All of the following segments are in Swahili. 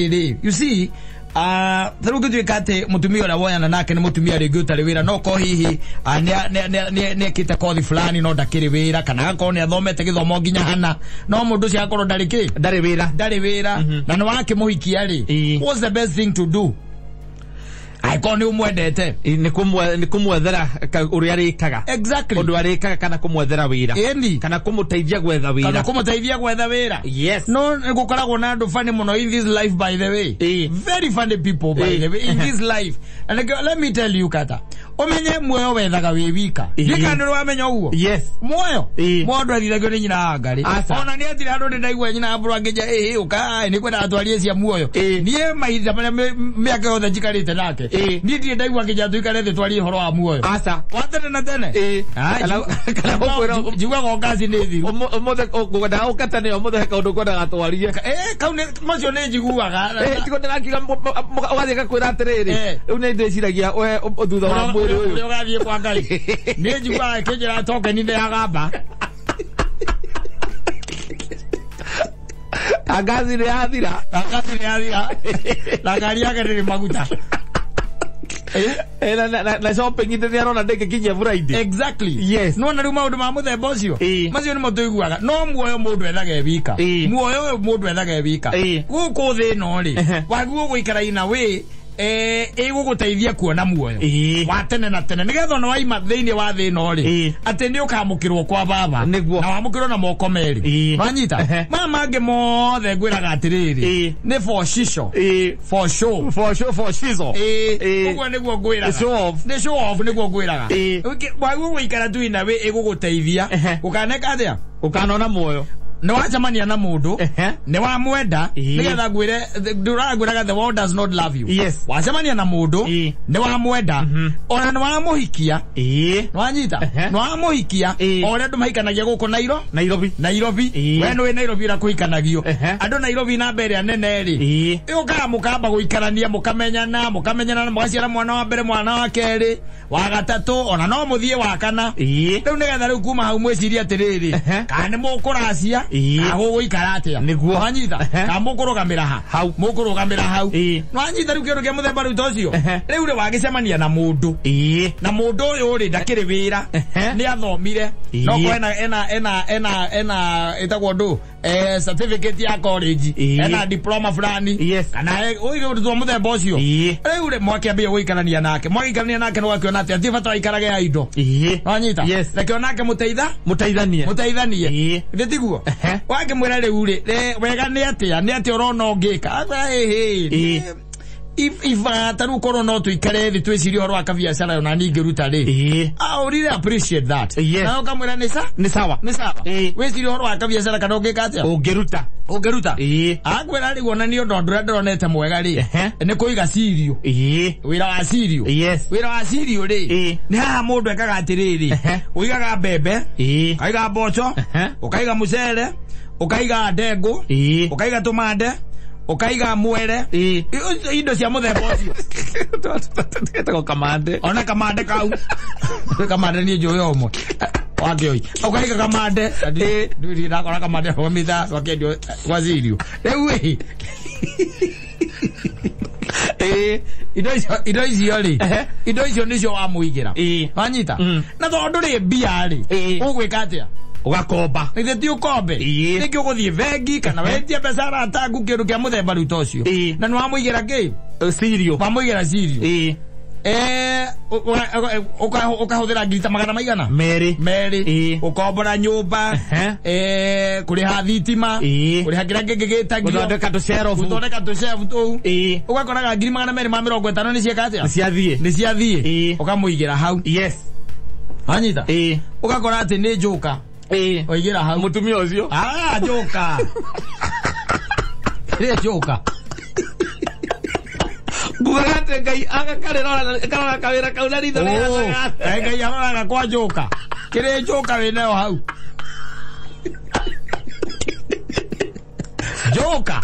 You see, through good kate mutumia na woya na nake ni mutumia reguta wira no ko hihi ne kita kothi fulani no ndakiri wira kana ko ne athomete githomo nginya hana no mundu cia akoro ndari wira na no wake muhikia ri. What's the best thing to do? Aikoni umwendete ni kumwethera uria rikaga. Exactly. Undu arikaga kana kumwethera wira. Kana kumuteithia gwetha wira. Yes. No gukoragwo na andu funny muno in this life, by the way. Very funny people by the way in this life. And let me tell you kata. Omenye muoyo wethaga wi wika. Ndikandiro amenya uguo. Yes. Muoyo. Mundu athithagio ni nyina ngari. Ona ni atira andu ndaigua nyina mburu angija uka ni kwenda atwarie cia muoyo. Nie maitha miaka yothe njikarite nake. Ni ndie ndaigua ngija tuikarete twarie horo wa muoyo. Watene na tene. Kala kwero jigwa ko kazi ni thiru. Omothe gwenda ukatane omothe kaundu kwenda gatwarie. Kaune macio ni njiguaga. Tiko ndakiga ugathika kwira atiriri. Riu ni ndiciragia we thutha wa mwiri uyu ugathie kwa Ngai. Ni njiguaga kinjira toke ni ndagamba. Agazi ni athira. Na gari yake ni maguta. Na shopping inde yarona ndeke kinya Friday. Exactly. Yes. No na ruma ma muthemba bocio. Macio ni mutuiguaga. No muoyo mundu ethaga ebika. Muoyo mundu ethaga ebika. Guku thi no ri. Waguo guikara ina we guguteithia kuona muoyo wa tene na tene nigetha no waima thiini wa thi no ri ati ni ukamukirwo kwa baba na wamukirwo na moko meri manyita mama nge mothe ngwiraga atiriri ni for shisho for show for shizo uguo niguo ngwiraga ni show off niguo ngwiraga waguo guikara tu ina we iguguteithia ukaneka atia ukanona muoyo no wachamania na mundu ne wa mwenda nigetha ngwire nduragwiraga the world does not love you. Yes. Wachamania na mundu ne wa mwenda ona no wa muhikia no anyita no wa muhikia ore ndu mahikanagia guko Nairobi we no we Nairobi ra kuhikanagio andu Nairobi na mbere anene ri uka mukamba guikarania mukamenyana na mugaciara mwana wa mbere mwana wa keri wa gatatu ona no muthie wa kana riu nigetha riu kuma hau mwiciria atiriri kana mukuracia aho guikara atia niguo wanyita ka mukurugamira hau no anyita riu kindu kia muthemba riu tocio riu ri wagicemania na mundu uyu ri ndakiri wira ni athomire no ko ena etagwo ndu certificate ya college ena diploma fulani kana uyu ri muthemba ucio riu ri mwakiambia guikarania nake no wakiona atia thibata ikarage ya indo wanyita reke onake muteithanie nditiguo wake mwera riu ri wega ni atia urona ngika if taru koro no tuikare thi twiciri horo wa kabiashara yona ninge ruta ri I really appreciate that. Na ukamwira ni sawa wiciri horo wa kabiashara kana ungika atia ungeruta akwira ri wona ni undu ndura ndronete mwega ri ni kuiga sirio wira wa sirio ri ni ha mundu ekaga atiriri uigaga mbembe ukaiga mboco ukaiga mucere ukaiga ndengu ukaiga tumande ukaiga mwere indo cia muthemba ucio tetako kamande ona kamande kau kamande ni njuyo omwe wakioi ukaiga kamande ndi ndakora kamande kwa mitha wakendio kwa sirio riu indo icio ri indo icio nicio wamuigira wanyita na tondu ri mbia ri ugwika atia ugakomba ithe ti ukombe ningi uguthie vengi kana wetie besara atagu kindu kia muthemba riu tocio na ni wamuigira ki sirio wamuigira sirio ukahuthira ngiri ta magana maigana meri ukombora nyumba kuriha thitima kuriha kira kingi gitagio guthondeka tucerofu tuu ugakoraga ngiri magana meri ma 50 ni cieka atia ni ciathie ukamuigira hau anyita ugakora ati ni njuka oigira hau mutumia ucio njuka ile njuka gugagate ngai agakarera kawira kauna ritho ngai arora kwa njuka kire njuka winayo hau njuka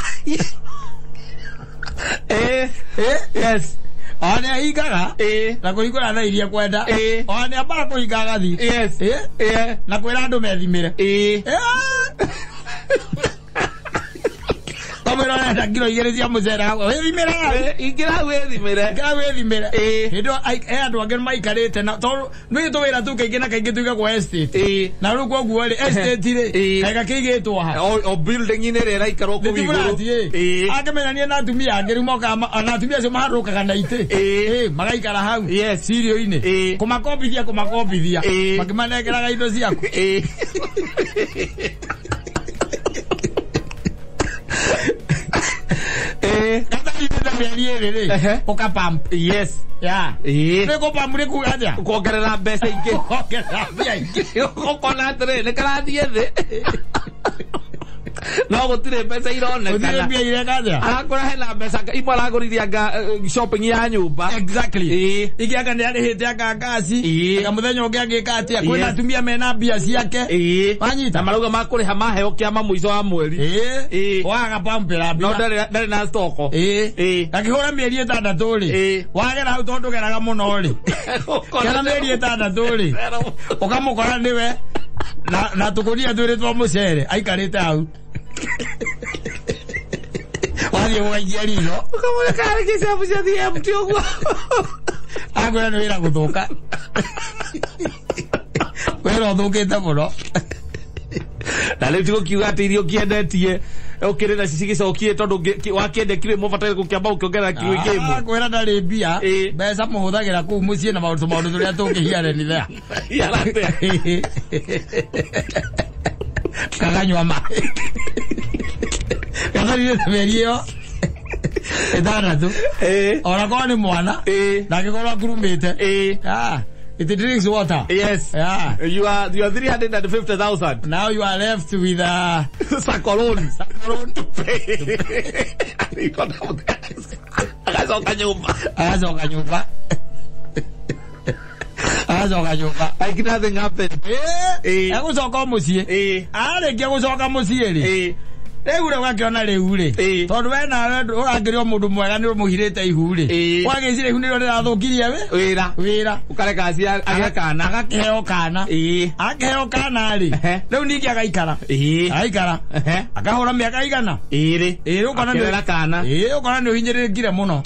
yes One aigaga na kuhingura tha iria kwenda one abara kuhingaga thi na kwira andu methimire akwira na kilo igere cia mucera we thimera ingira we thimera ndo andu angĩ maikarĩte na to nĩ tũwĩra tu kaingĩ na kaingĩ tuiga kwa estate na rĩu koguo rĩ estate rĩ kaga kĩigĩtwo ha o building inĩ rĩ raikarwo kũu igũrũ akĩmenania na atumia angĩ rĩu moka na atumia acio maharũkaga na itĩ magaikara hau sirio-inĩ kũmakobithia makĩmanengeraga indo ciaku kata itenda mĩeri ĩrĩ ũkapamp nĩko pampu nĩ kuga atĩa kuongerera mbeca ingĩ ũkona atĩrĩ nĩ karathiĩ thĩ no gũtirĩ mbeca ironekana arakora hena mbeca imwe aragũrithia shopping ya nyũmba ingĩ anga nĩ arĩhĩte anga ngaci anga mũthenya ũngĩ agĩka atĩa kwĩna atumia mena mbia ciake wanyita marauga makũrĩha maheo kĩama mũico wa mweri wagapampĩra mbia no ndarĩ na stoko akĩhũra mĩeri 6 rĩ wagera hau tondũ geraga mũno rĩ kena mĩeri 6 rĩ ũkamũkora nĩwe na tukuria twĩrĩ twa mũcere aikarĩte hau wathiĩ gũgaikia riro ũkamũreka arĩkĩcia mũciathi empty ũguo akwĩra nĩ wĩra gũthũka wĩra ũthũkĩte mũno na rĩu tigũkiuga atĩ irio kĩendetie ũkĩrĩ na cigĩcokie tondũ wakĩendekire mũbataire gũkĩamba ũkĩongerera kiugo kĩmwe kwĩra ndarĩ mbia mbeca mũhũthagĩra kũu mũciĩ na maũndũ tũrĩa tũngĩhiarenithia kaganyua maĩ kagarire mĩeri ĩyo 6 onakorwo nĩ mwana ndangĩkorwo akurumĩte it drinks water. Yes. Yeah. You are 350,000. Now you are left with sacolon to pay. Azoka nyumba. Like nothing happened. Agucoka muciĩ. Arĩkia gucoka muciĩ rĩ. Rĩu rĩ wakiona rĩu rĩ tondũ we nawe ũrangĩrĩo mũndũ mwega nĩ ũmũhirĩte ihu rĩ wagĩcire ihu nĩrĩo rĩrathũkirie we wĩra ũkareka agĩe kana agakĩheo kana akĩheo kana rĩ rĩu ningĩ agaikara akahũra mĩaka igana ũkona kana ũkona nĩ ũhinyĩrĩrĩkire mũno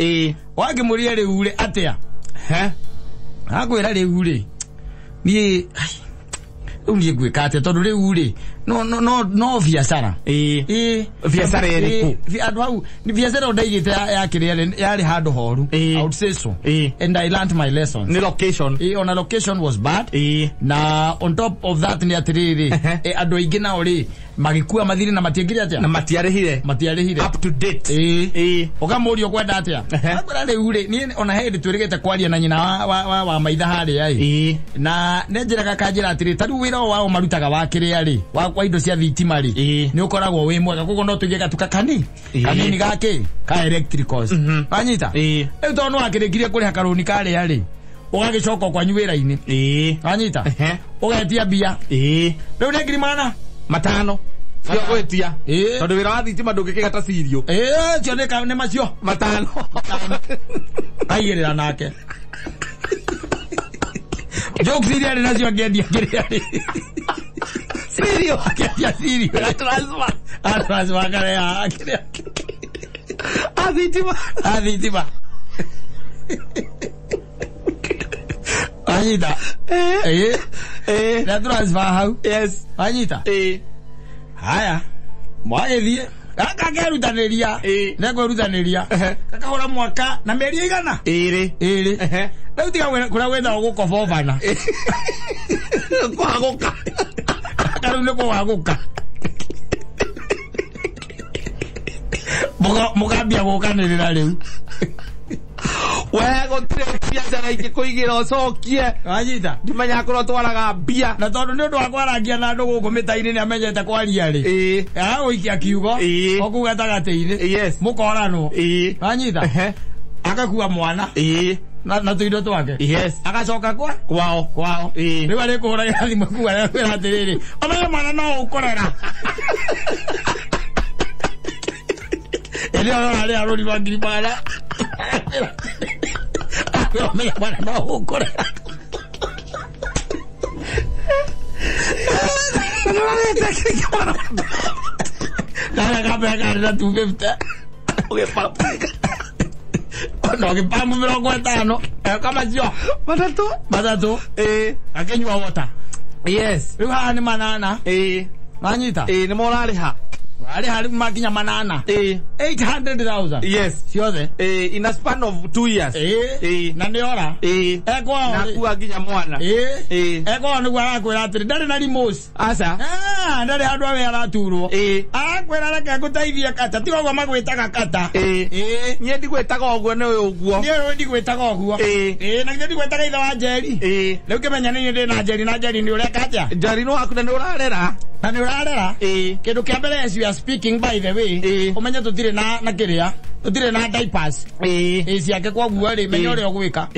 wakĩmũria rĩu rĩ atĩa akwĩra rĩu rĩ niĩ rĩu niĩ ngwĩka atĩa tondũ rĩu rĩ no biacara biacara ĩrĩkũ andũ hau ni biacara ndaigĩte yakĩrĩ yarĩ handũ horu I would say so and I learned my lessons ni location on a location was bad na on top of that ni atiriri andũ aingĩ nao rĩ magĩkua mathirĩ na matiengire atĩa na matiarĩhire up to date ũkamũria kwenda atĩa akora rĩu rĩ ni ona hĩndĩ twĩrĩgĩte kwaria na nyina wa maitha harĩa na nenjĩraga kanjĩra atĩrĩ tarĩu wĩra wao marutaga wa kĩrĩa rĩ kwa indo cia thitima rĩ nĩ ũkoragwo wĩ mwega koguo no tũige gatuka kanini gake ka electricals wanyita rĩu tondũ wakĩrĩkirie kũrĩha karũni karĩa rĩ ũgagĩcoka kwanyu wĩra-inĩ wanyita ũgetia mbia rĩu nĩ ngiri matano cio gwĩtia tondũ wĩra wa thitima ndũngĩkĩgata cirio cio nĩ macio matano aigĩrĩra nake jokes iria rĩ nacio angĩendia kĩrĩa rĩ Sirio, ya Sirio. Transfer kare ya kire. Aditima. Anita. La transfer how? Yes. Anita. Haya. Mwagerie. Akagerutanĩria nĩkwerutanĩria kakahũra mwaka na mĩeri igana ĩrĩ rĩu tiga kũrĩa wenda gũkobobana kwagũka rĩu nĩ kwagũka mũkambia gũkanĩrĩra rĩu wega gũtirĩ biacara ingĩ kũigĩra ũcokie wanyita ndimenya korwo twaraga mbia na tondũ nĩ ũndũ wa kwarangia na andũ gũkũ mĩta-inĩ nĩ amenyete kwaria rĩ agagũikia kiugo okũu gatagatĩ-inĩ mũkoranwo wanyita akakua mwana na tũindo twake agacoka kwao rĩu arĩkũhũragĩra thimũ kuga kwĩra atĩrĩrĩ omenye mwana no ũkũrera Ele ahora le hablo ni va gripara. Pero me llaman a no correr. Kana kapeka na 250. Okay, papeka. No, que pamu mirongo etano. Kama sio. Matatu. Akenywa water. Yes. Ruha ni manana. Manyita. Ni moraliha. Ali hali makinya manana. 800,000. Yes. Sio the. In a span of 2 years. Na ndiora. Eko na kuwa ginya mwana. Eko ni gwara kwira atiri ndari na limos. Asa. Ndari handu awe araturwo. Kwira reke gutaithia kata tigo gwa magwitaga kata. Nye ndigwitaga ogwo ni uguo. Nye ndigwitaga ogwo. Na ngi ndigwitaga itha wa Njeri. Riu kimenya ni ndi na Njeri ni ureka atia. Njeri no aku ni urarera. Na ni urarera. Kindu kia mbere as we are speaking by the way. Umenya tutire na kiria. Tutire na diapers. Ciake kwa guo ri menya uri ogwika.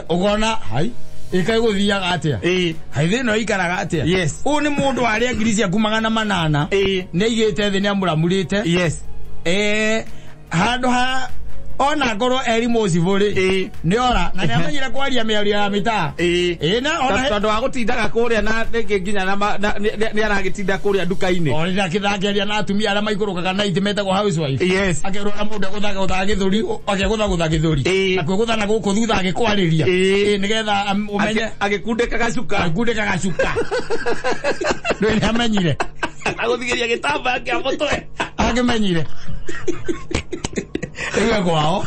Ugona hai. Ikaiguthiaga atia. Hai thino ikaraga atia. Yes. U ni mundu ari agirisia kumagana manana. Ni igite thi ni amuramurite. Yes. Handu ha ona ngoro eri mociburi ni ora na nyamenyire kwaria miario ya mita na ona tondu wa gutindaga kuria na nginya na ni aragitinda kuria duka-ini ona kithakeria na atumia ara maikurukaga na itimete go housewife. Yes. Akerora mundu guthaga githuri akegutha githuri akweguthana guku thutha agikwariria nigetha umenye agikundika gacuka ni amenyire aguthigiria gitamba kia mutwe agimenyire ewe kwao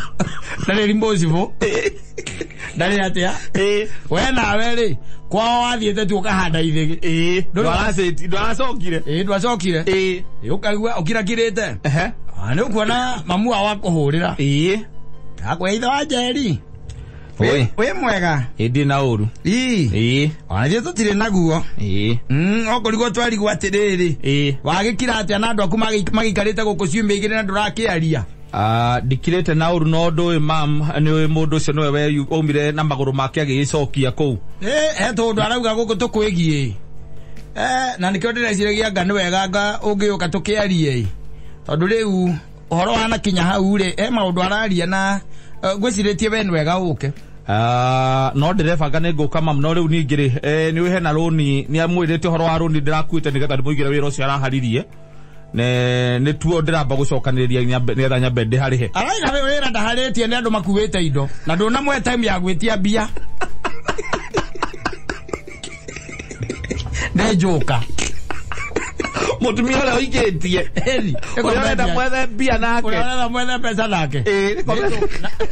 ndari limbozivo ndari atia we nawe ri kwao wathiete tu ukahanda ithigi ndwacokire ukagua ukirakirite ni ukuona mamu wao akuhurira akweitha wa Njeri we mwega ndi na uru ona je tutire naguo okorigwo twarigwo atiriri wagikira atia na andu aku magikarite guku ciumia igiri na ndurakiaria dikirete na uru no ndu mam ni mundu ucio niwe we umire na maguru make agicokia ku tondu arauga guku tukwigie na nikio ndireciragia anga ni wega anga ungiuka tukiarie tondu riu uhoro wana kinya hau ri maundu araria na gwiciritie we ni wega uke no ndirefanga ni nguka mam no riu ningiri ni we hena roni ni amwirite uhoro wa roni ndirakuite nigetha ndimuigire wira ucio araharirie ne tuo ndiramba gucokaniria nietha nyambe ndi harihe araiga we wira ndaharitie ni andu makuite indo na nduna mwe time ya gwitia bia ne joka mutumia ule oigetie urenda mwethe bia nake urenda mwethe pesa nake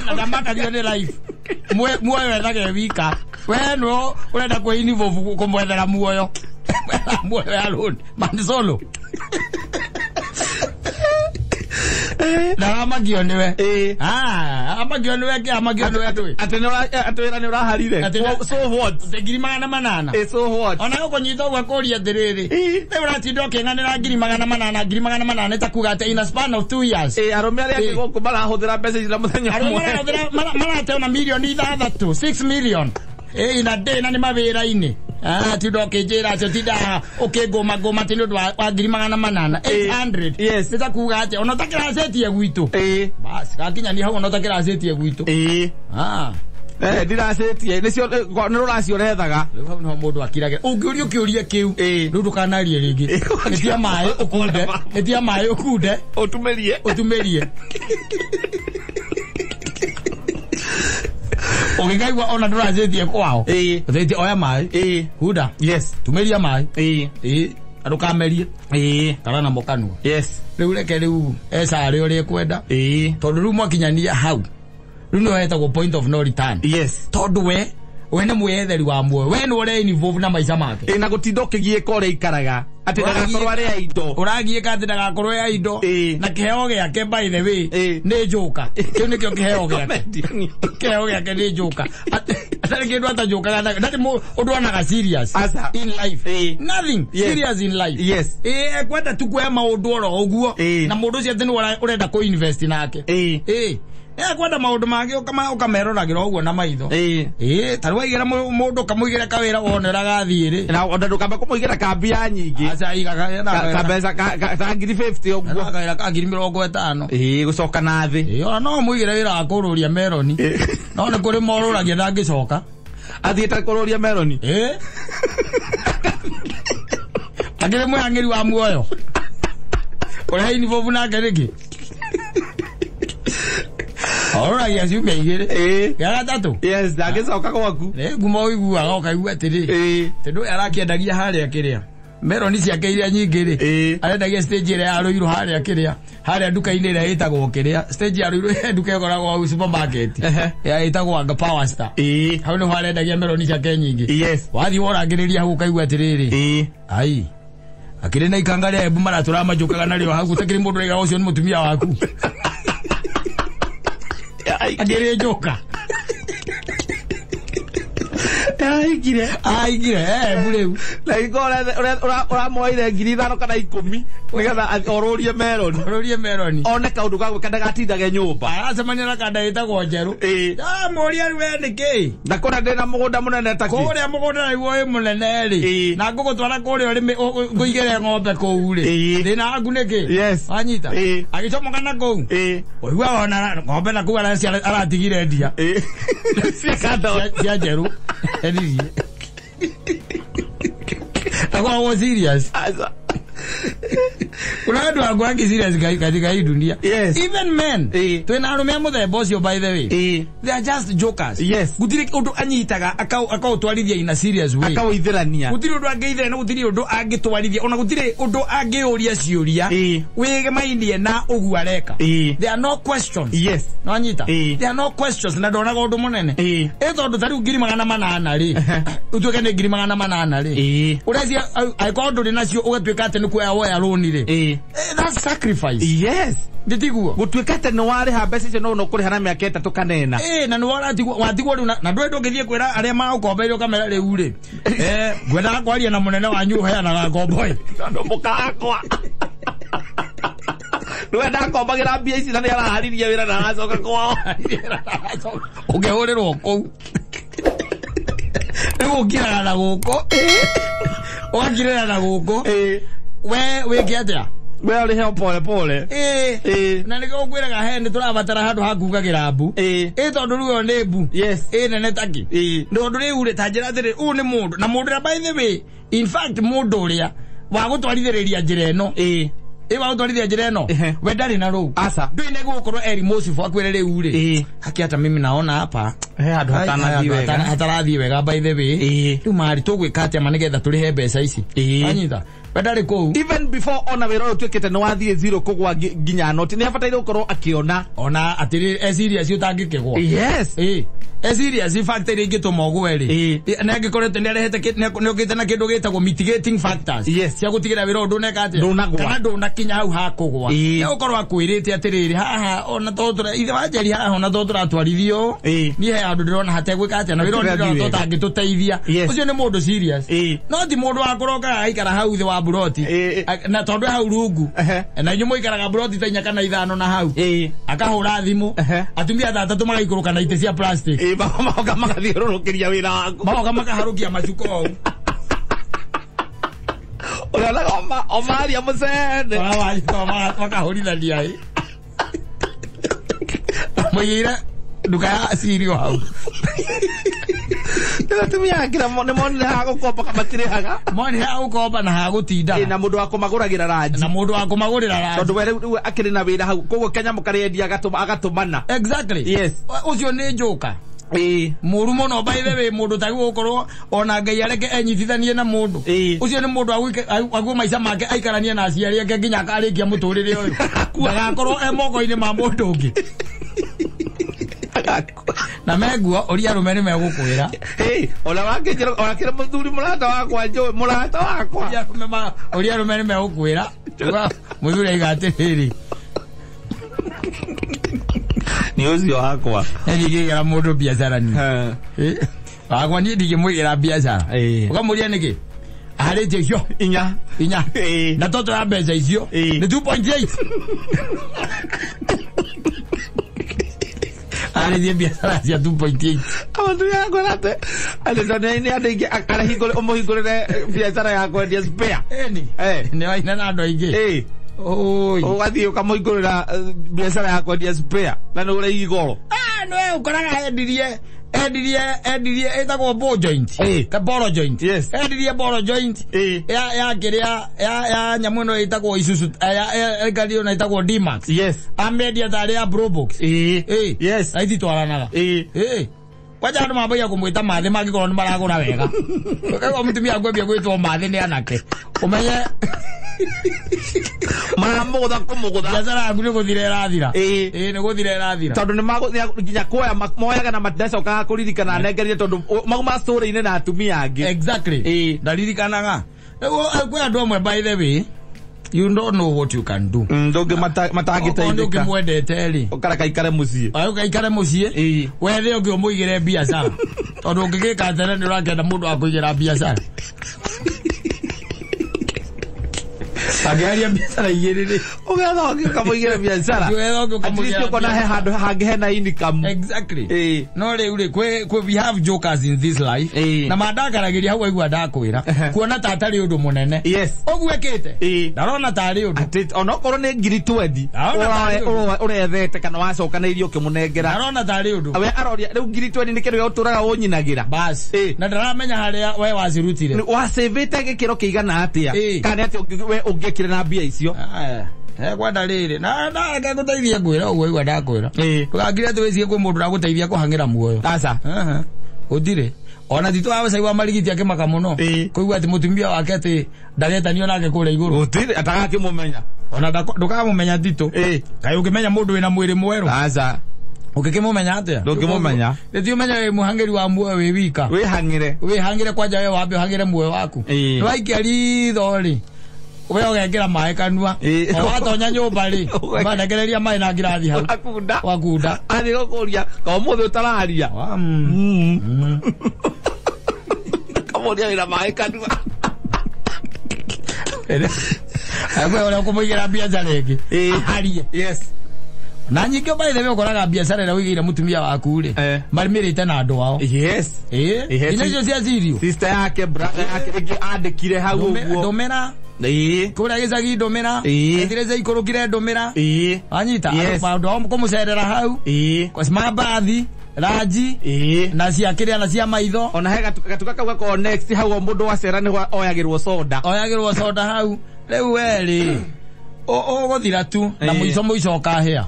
na damaka dio ni life muoyo ndage wika we no urenda kwa involve kumwethera muoyo ya roni man solo na amagio niwe amagio niwe ke amagio niwe tu atwira ni uraharire so what ngiri magana manana so what ona uko nyito gwa kuria ndiriri ne uratindo kenganira ngiri magana manana itakuga ate in a span of 2 years arome ari akiguku marahuthira mbeca cia muthenya mwe marate ona milioni 6 million in a day na ni mawira-ini tindo kinjira acio tinda ukingoma tindu wa ngiri magana manana 800. Yes. Itakuga ate ona utakiracetie gwitu basi gakinya ni hau ona utakiracetie gwitu ndiracetie nicio ni ruracio rethaga riu hau no mundu akiragira ungiuria kiuria kiu riu ndukanarie ringi etia mai ukunde utumerie Okigaigwa ona nduracetie kwao thete oya mai huda yes tumeria mai arukamerie kana na mokanua yes riu reke riu ecari uri kwenda tondu riu mwakinyania hau riu no etagwo point of no return yes tondu we ni mwetheri wa muoyo we ni ure involve na maica make na gutinda ukigieka uri ikaraga ati ndagakorwo ari ya indo uragieka ati ndagakorwo ya indo na kiheo giake by the way ni njuka kiu nikio kiheo giake ni njuka atari kindu atanjuka ndati undu anaga serious in life nothing serious in life yes kwenda tu kwa maundu oro uguo na mundu ucio ati ni urenda ku invest nake kwenda maundu mage ukameroragira uguo na maitho tarwaigira mundu kamuigira kawira wonera gathiri na ondu kamba kumuigira kambia nyingi acha iga kabeza ka ngiri 50 uguo kawira ka ngiri 50 gucoka na thi ona no muigire wira wa kururia meroni no ni kuri moruragia ndangicoka athiete kururia meroni agire mwangiri wa muoyo Ora hii ni vovu na gereki. Alright, yes, you make it. Ya tatu. Yes, ndageza ukakwaku. Guma wigu akaigua tiri. Tendo arakiendagia haria kiria. Meroni ciake iria nyingĩ rĩ arendagia stage ĩrĩa ya Ruiru harĩa nduka-inĩ ĩrĩa ĩtagwo kĩrĩa stage ya Ruiru nduka ĩkoragwo au supermarket ya ĩtagwo anga Power Star hau nĩho arendagia meroni ciake nyingĩ wathiĩ worangĩrĩria hau ukaigua atĩrĩrĩ ai akĩrĩ na ikanga rĩa Embu maratũra majũkaga narĩo hau gũtakĩrĩ mũndũ ũraiga ũcio nĩ mũtumia waku akĩrĩ njoka Aigire bureu na ora moire ngiri 5 kana 10 nigetha ororie meroni one kaundu gagwe kada gatindage nyumba aracemania na kada itagwo njeru moria rwe niki na kora ndina mugunda munene taki kuria mugunda niguo wi munene ri na ngugutwara kuria urimi nguigire ng'ombe kuu ri ndina aku niki anyita agicomoka na kuu oigua ona ng'ombe na kuu aratigire ndia cia njeru Takwa serious. Kuna watu wangu serious katika hii dunia. Even men. Twena arume muthemba ucio by the way. They are just jokers. Gutire undu anyitaga akautwarithia in a serious way. Akawithirania. Gutire undu angeithira na gutire undu angitwarithia ona gutire undu angeuria ciuria. Wege maindie na ugu areka. There are no questions. No anyita. There are no questions na ndona undu munene. Tondu tari 800 ri. Utuke ni 800 ri. Uracia aiko undu ri nacio ugatwika ate nuko ya woya roni ri. That's sacrifice. Nditiguo gutwika ate no wari ha mbeca no no kuri hana miaka 3 kanena na no watigwo na ndwe ndungithie kwira aria magukombeire kamera riu ri gwenda kwaria na munene wanyu heanaga ngomboi ndo mukakwa Nwenda kombagira mbia ici na ni arahariria wira na aracoka kwao ugehurirwo kou ugukira na guko wakirira na guko we wiki atia we uri he pole na niko ngwiraga he ni turabatara handu hakugagira mbu tondu riu ni mbu nene taki ndondu riu ri tanjira athiri u ni mundu na mundu by the way in fact mundu uria wa gutwarithiriria njira eno wa gutwarithia njira eno we ndari na ruu asa ndui ne gukorwo eri mosifu akwire riu ri haki hata mimi naona hapa handu hatarathie wega by the way riu mari tugwika atia manigetha turihe mbeca ici anyita Badari ko even before ona wero twikete no wathie zero kugwa ginya noti ni abataire gukorwo akiona ona atiri serious utangikegwa serious factor ingituma ogweri na ngikorete ni arehete ni ogite na kindu gitagwo mitigating factors cia gutigira wero ndu neka ati kana ndu na kinya hau hakugwa ni ukorwo akwirite atiriri haha ona totura ithe wajeri haha ona totura twarithio ni he andu ndirona hategwika ati na wero ndirona totangituteithia ucio ni mundu serious no ti mundu akoroka aikara hau the wa buroti na tondu hau rungu na nyumo ikaraga buroti ta 4 kana 5 na hau akahura thimu atumia 3 magaikuruka na ite cia plastic maoka makathiururukiria wira waku maoka makaharukia macuko ora omaria musende makahurithania mwira nduka ya sirio hau tumia kira mone ha gukomba kamatire haga mone ha gukomba na ha gutinda na mundu akomaguragira ranji na mundu akomagurira ranji tondu we akiri na wira hau koguo Kenya mukarendia agatumana exactly ucio ni njuka muru muno by the way mundu tagi gukorwo ona ngai areke enyitithanie na mundu ucio ni mundu agwo maica make aikarania na aciari ake nginya akarikia muturire uyu ndagakorwo moko-ini ma mundu ungi na meguo uria rumeni megukwira ona wakijira ona kira muthuri murata wakwa njo murata wakwa uria rumeni megukwira muthuri aigatiriri ni ucio wakwa ndigigera mundu biashara ni wakwa ni ndigimwigira biashara ukamuria niki aharitie icio inya na toto ya mbeca icio ni 2.8 aharitie biashara cia 2.8 awandu yakwa nate alizone ni andingi akarahingure umuhingurire biashara ya kwendia spare ni waina na andu aingi ugathie ukamuhingurira biashara ya kwendia spare na ni uri igoro no ukoraga hendirie endirie etagwo ball joint ka ball joint endirie ball joint ya kiria ya nyamu no etagwo Isuzu ya gari no etagwo D-Max amedia tare ya Probox yes aithi twaranaga wacha andu mamboya kumwita mathe magikorwo ni maragura wega kwa mutumia ngwebia gwitwo mathe ni anake umenye mamugutha kumugutha biacara yaku ni guthira irathira ni guthira irathira tondu ni nginya kuoya moyaga na maticokaga kuririkana nengerire tondu mauma story-ini na atumia angi exactly ndaririkanaga kwi andu amwe by the way you don't know what you can do ndoge matagiteithika ndoge mwendete ri ukaraka ikare mucie ukare mucie wethe ungi umuigire biacara tondu ungigika tere ni urakenda mundu akuigira biacara agiaria biacara igiriri ugetha ungi ukamuigira biacara ugetha kona he handu hangi hena income exactly no riu kwe we have jokers in this life na mandakaragiria hau aigua ndakwira kuona tatari undu munene ogwekete ndarona tari undu onokorwo ni ngiri 20 urethete kana wacokanairio kimunengera ndarona tari undu we aroria riu ngiri 20 ni kindu gya uturaga unyinagira bas na ndaramenya haria we wacirutire wasevete gikiro kiigana atia kana ati we ungekire na mbia icio kwenda riri na ngaguteithia ngwira uguo igua ndakwira ndugangire ati wicie kwi mundu ndaguteithia kuhangira muoyo aca utire ona titu awe saigwa marigiti akimaka muno kuigua ati mutumia wake ati ndagetanio nake kuria iguru utire atagakimumenya ona ndukamumenya titu kai ukimenya mundu wina mwiri mweru aca ukikimumenya atia ndukimumenya ndio umenya muhangiri wa muoyo wi wika wihangire kwanja we wambe uhangire muoyo waku ndwaikia thori we ogekera mae kanua watonya nyumba ri bandegereria mae na ngirathi hau wakunda athi gukuria ka muthe utararia kamuria wira mae kanua agwe ora kumuigira biacara ingi aharie na nyingĩ by the way ukoraga biacara ĩrĩa wĩigĩire mutumia waku ri marimirite na andu ao ina icio cia sirio sister yake brother yake rĩngĩ andĩkire hau ũguo ndũmĩra kuria gicagi ndũmĩra ethirece ikurukire ndũmĩra anyita maũndũ ao kũmũcerera hau mabathi raji na cia kiria na cia maitho ona he gatuka kau gakorwo next hau mũndũ wacera nĩ oyagĩrwo soda hau rĩu weri ũgũthira tu na mũico ũkahĩa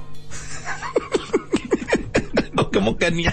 ukimukenia